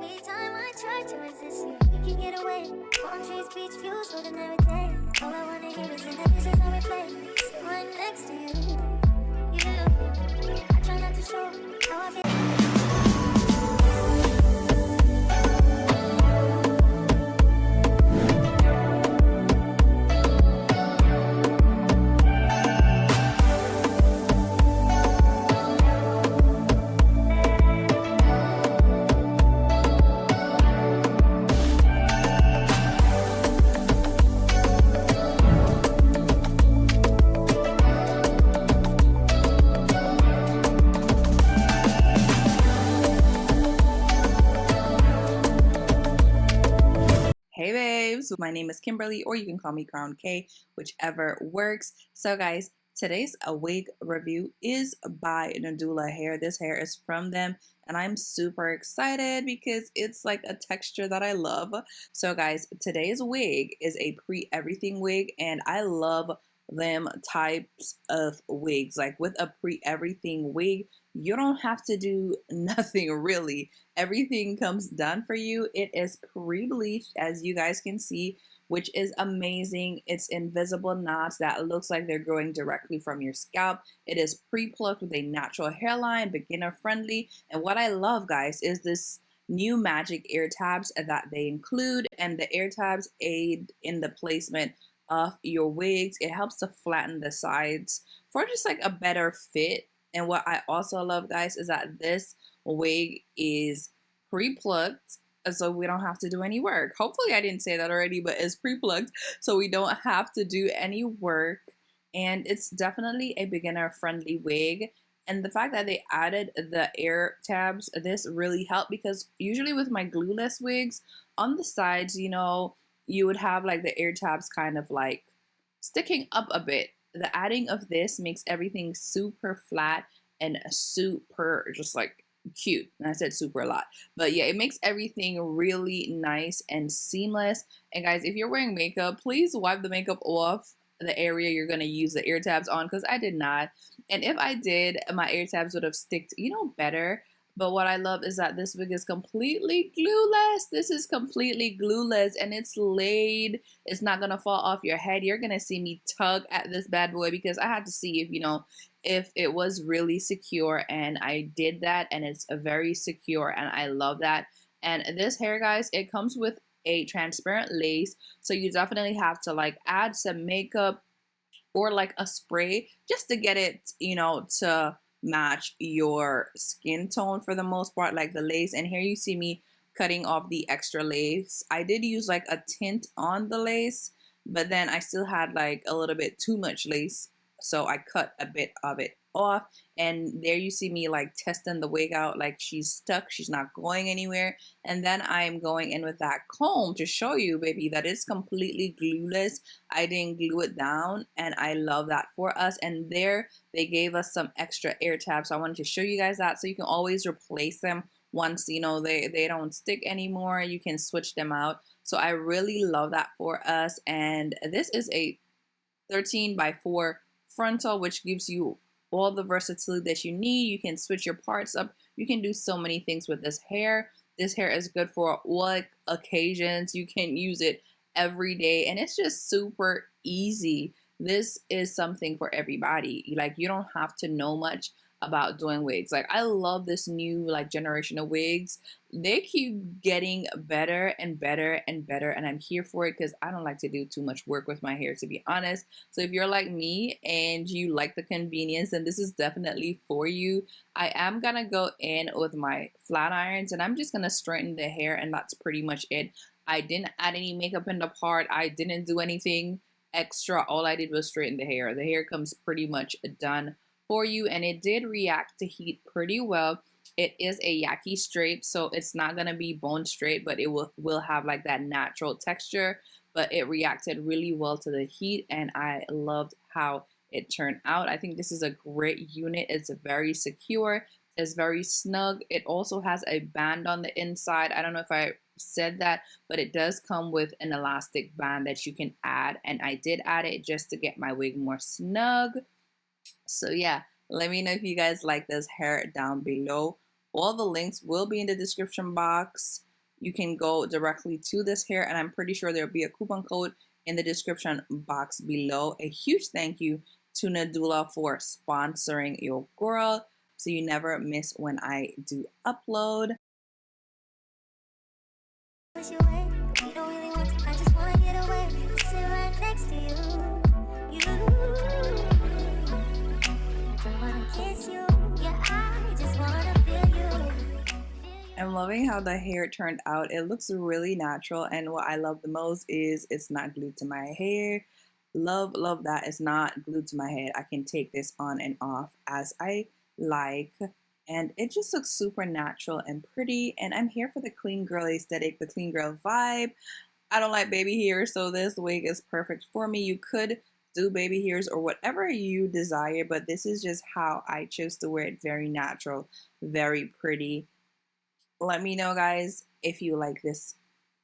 Every time I try to resist you, we can get away. Palm trees, beach views, golden every day. All I wanna hear is in the dishes I replay. Sit right next to you. I try not to show how I feel. Hey babes, my name is Kimberly, or you can call me Crown K, whichever works. So guys, today's wig review is by Nadula Hair. This hair is from them and I'm super excited because it's like a texture that I love. So guys, today's wig is a pre-everything wig and I love them types of wigs. Like with a pre-everything wig, you don't have to do nothing really. Everything comes done for you. It is pre-bleached, as you guys can see, which is amazing. It's invisible knots that looks like they're growing directly from your scalp. It is pre-plucked with a natural hairline, beginner friendly. And what I love, guys, is this new magic ear tabs that they include, and the ear tabs aid in the placement of your wigs. It helps to flatten the sides for just like a better fit. And what I also love, guys, is that this wig is pre-plucked, so we don't have to do any work. Hopefully I didn't say that already, but it's pre-plucked, so we don't have to do any work. And it's definitely a beginner-friendly wig. And the fact that they added the ear tabs, this really helped, because usually with my glueless wigs, on the sides, you know, you would have like the ear tabs kind of like sticking up a bit. The adding of this makes everything super flat and super just like cute. And I said super a lot, but yeah, it makes everything really nice and seamless. And guys, if you're wearing makeup, please wipe the makeup off the area you're going to use the ear tabs on, because I did not. And if I did, my ear tabs would have sticked, you know, better. But what I love is that this wig is completely glueless. This is completely glueless and it's laid. It's not going to fall off your head. You're going to see me tug at this bad boy because I had to see if, you know, if it was really secure, and I did that, and it's a very secure, and I love that. And this hair, guys, it comes with a transparent lace. So you definitely have to like add some makeup or like a spray just to get it, you know, to match your skin tone for the most part, like the lace. And here you see me cutting off the extra lace. I did use like a tint on the lace, but then I still had like a little bit too much lace, so I cut a bit of it off. And there you see me like testing the wig out, like she's stuck, she's not going anywhere. And then I'm going in with that comb to show you, baby, that it's completely glueless. I didn't glue it down, and I love that for us. And there they gave us some extra ear tabs, so I wanted to show you guys that, so you can always replace them once, you know, they don't stick anymore. You can switch them out. So I really love that for us. And this is a 13x4 frontal, which gives you all the versatility that you need. You can switch your parts up. You can do so many things with this hair. This hair is good for all occasions. You can use it every day, and it's just super easy. This is something for everybody. Like, you don't have to know much about doing wigs. Like, I love this new like generation of wigs. They keep getting better and better and better, and I'm here for it because I don't like to do too much work with my hair, to be honest. So if you're like me and you like the convenience, then this is definitely for you. I am gonna go in with my flat irons and I'm just gonna straighten the hair, and that's pretty much it. I didn't add any makeup in the part. I didn't do anything extra. All I did was straighten the hair. The hair comes pretty much done for you, and it did react to heat pretty well. It is a Yaki straight, so it's not gonna be bone straight, but it will have like that natural texture. But it reacted really well to the heat, and I loved how it turned out. I think this is a great unit. It's very secure. It's very snug. It also has a band on the inside. I don't know if I said that, but it does come with an elastic band that you can add, and I did add it just to get my wig more snug. So yeah, let me know if you guys like this hair down below. All the links will be in the description box. you can go directly to this hair, and I'm pretty sure there'll be a coupon code in the description box below. A huge thank you to Nadula for sponsoring your girl, so you never miss when I do upload. Wish you away, but we don't really want to. I just wanna get away, sit right next to you. I wanna kiss you, yeah, I just wanna feel you. I'm loving how the hair turned out. It looks really natural, and what I love the most is it's not glued to my hair. Love that it's not glued to my head. I can take this on and off as I like, and it just looks super natural and pretty. And I'm here for the clean girl aesthetic, the clean girl vibe. I don't like baby hairs, so this wig is perfect for me. You could do baby hairs or whatever you desire, but this is just how I chose to wear it. Very natural, very pretty. Let me know, guys, if you like this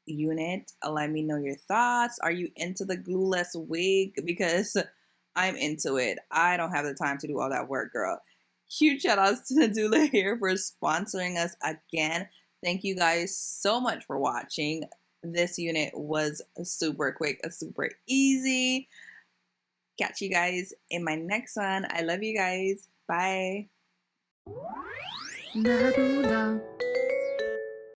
unit. Let me know your thoughts. Are you into the glueless wig? Because I'm into it. I don't have the time to do all that work, girl. Huge shout outs to Nadula Hair for sponsoring us again. Thank you guys so much for watching. This unit was super quick, super easy. Catch you guys in my next one. I love you guys. Bye. Nadula.